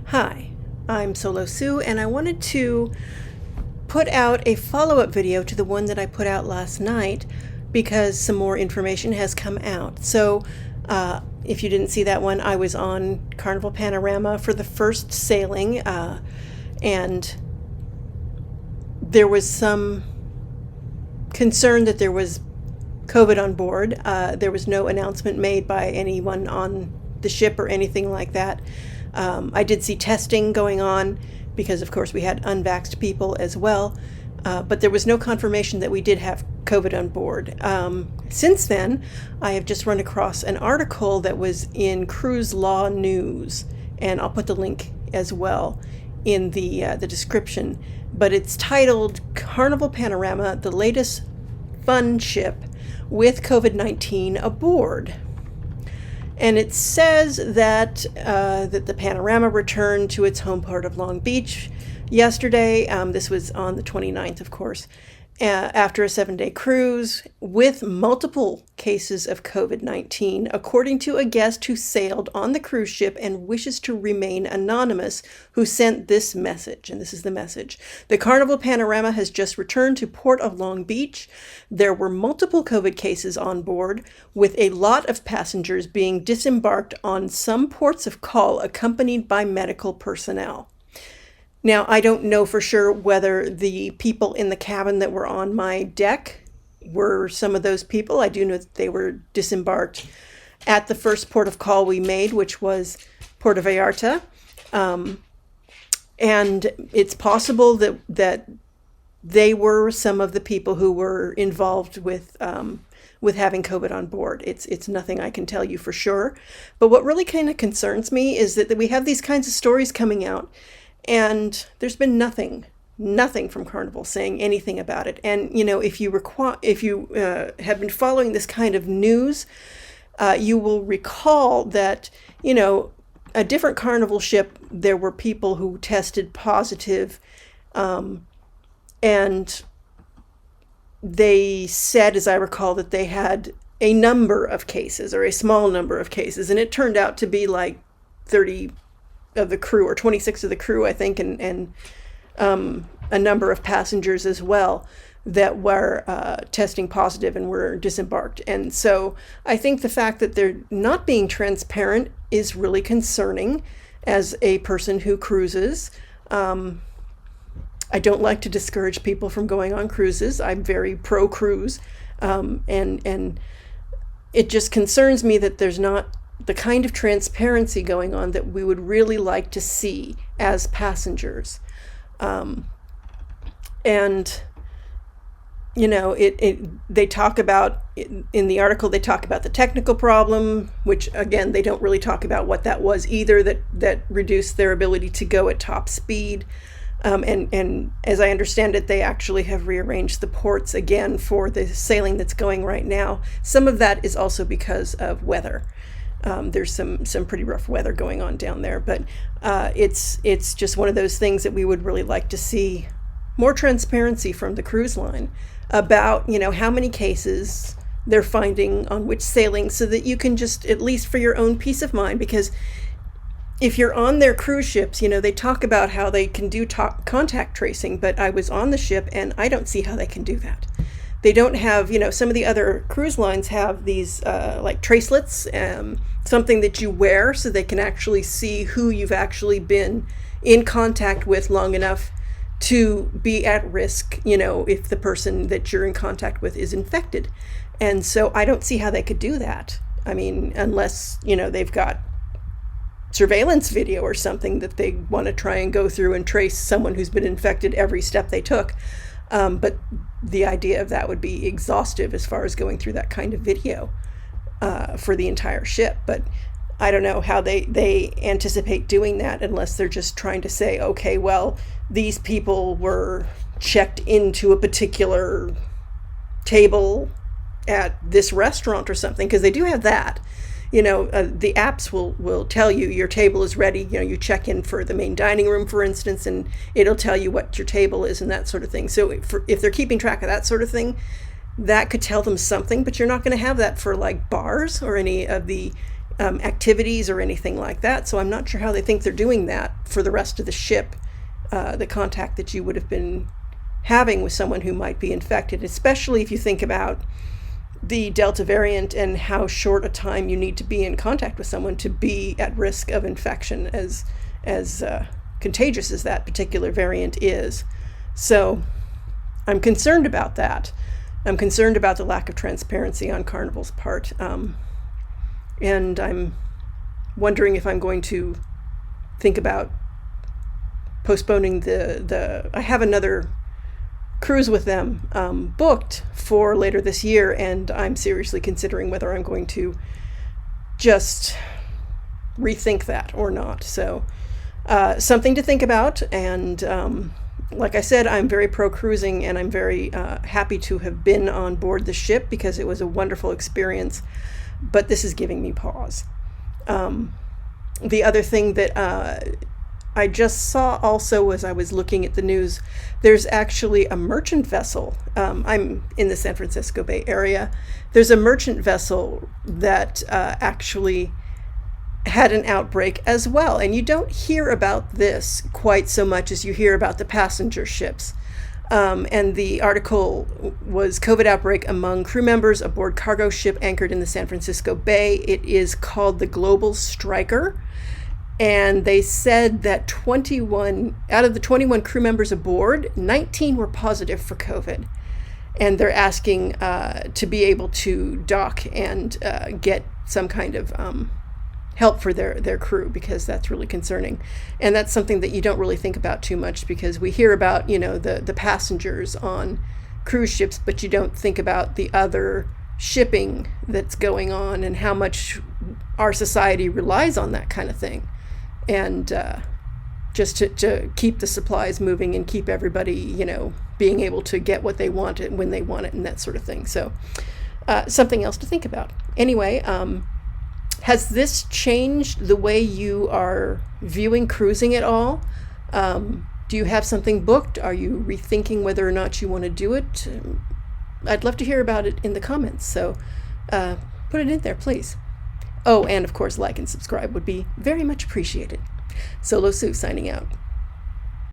Hi, I'm Solo Sue, and I wanted to put out a follow-up video to the one that I put out last night because some more information has come out. So, if you didn't see that one, I was on Carnival Panorama for the first sailing, and there was some concern that there was COVID on board. There was no announcement made by anyone on the ship or anything like that. I did see testing going on because, of course, we had unvaxxed people as well, but there was no confirmation that we did have COVID on board. Since then, I have just run across an article that was in Cruise Law News, and I'll put the link as well in the description, but it's titled Carnival Panorama, the latest fun ship with COVID-19 aboard. And it says that the Panorama returned to its home port of Long Beach yesterday. This was on the 29th, of course, after a 7-day cruise with multiple cases of COVID-19, according to a guest who sailed on the cruise ship and wishes to remain anonymous, who sent this message. And this is the message. The Carnival Panorama has just returned to Port of Long Beach. There were multiple COVID cases on board, with a lot of passengers being disembarked on some ports of call accompanied by medical personnel. Now, I don't know for sure whether the people in the cabin that were on my deck were some of those people. I do know that they were disembarked at the first port of call we made, which was Puerto Vallarta. And it's possible that they were some of the people who were involved with having COVID on board. It's nothing I can tell you for sure. But what really kind of concerns me is that we have these kinds of stories coming out, and there's been nothing from Carnival saying anything about it. And, you know, if you have been following this kind of news, you will recall that, you know, a different Carnival ship, there were people who tested positive, and they said, as I recall, that they had a number of cases, or a small number of cases, and it turned out to be like 30 of the crew, or 26 of the crew, I think, and a number of passengers as well that were testing positive and were disembarked. And so I think the fact that they're not being transparent is really concerning as a person who cruises. I don't like to discourage people from going on cruises. I'm very pro-cruise, and it just concerns me that there's not the kind of transparency going on that we would really like to see as passengers. And, you know, they talk about, in the article, they talk about the technical problem, which, again, they don't really talk about what that was either, that reduced their ability to go at top speed. And as I understand it, they actually have rearranged the ports again for the sailing that's going right now. Some of that is also because of weather. There's some pretty rough weather going on down there, but it's just one of those things that we would really like to see more transparency from the cruise line about, you know, how many cases they're finding on which sailing, so that you can just, at least for your own peace of mind, because if you're on their cruise ships, you know, they talk about how they can do contact tracing, but I was on the ship and I don't see how they can do that. They don't have, you know, some of the other cruise lines have these like tracelets, something that you wear so they can actually see who you've actually been in contact with long enough to be at risk, you know, if the person that you're in contact with is infected. And so I don't see how they could do that. I mean, unless, you know, they've got surveillance video or something that they want to try and go through and trace someone who's been infected every step they took. But the idea of that would be exhaustive as far as going through that kind of video for the entire ship. But I don't know how they anticipate doing that, unless they're just trying to say, okay, well, these people were checked into a particular table at this restaurant or something, because they do have that. You know, the apps will tell you your table is ready. You know, you check in for the main dining room, for instance, and it'll tell you what your table is and that sort of thing. So if they're keeping track of that sort of thing, that could tell them something, but you're not going to have that for like bars or any of the activities or anything like that. So I'm not sure how they think they're doing that for the rest of the ship, the contact that you would have been having with someone who might be infected, especially if you think about the Delta variant and how short a time you need to be in contact with someone to be at risk of infection, as contagious as that particular variant is. So I'm concerned about that. I'm concerned about the lack of transparency on Carnival's part. And I'm wondering if I'm going to think about postponing I have another cruise with them booked for later this year, and I'm seriously considering whether I'm going to just rethink that or not. So something to think about. And like I said, I'm very pro cruising, and I'm very happy to have been on board the ship because it was a wonderful experience. But this is giving me pause. The other thing that I just saw also as I was looking at the news, there's actually a merchant vessel. I'm in the San Francisco Bay Area. There's a merchant vessel that actually had an outbreak as well. And you don't hear about this quite so much as you hear about the passenger ships. And the article was COVID outbreak among crew members aboard cargo ship anchored in the San Francisco Bay. It is called the Global Striker. And they said that 21 out of the 21 crew members aboard, 19 were positive for COVID. And they're asking to be able to dock and get some kind of help for their crew, because that's really concerning. And that's something that you don't really think about too much, because we hear about, the passengers on cruise ships, but you don't think about the other shipping that's going on and how much our society relies on that kind of thing. And just to keep the supplies moving and keep everybody, being able to get what they want it when they want it and that sort of thing. So something else to think about. Anyway, has this changed the way you are viewing cruising at all? Do you have something booked? Are you rethinking whether or not you want to do it? I'd love to hear about it in the comments. So put it in there, please. Oh, and of course, like and subscribe would be very much appreciated. Solo Sue signing out.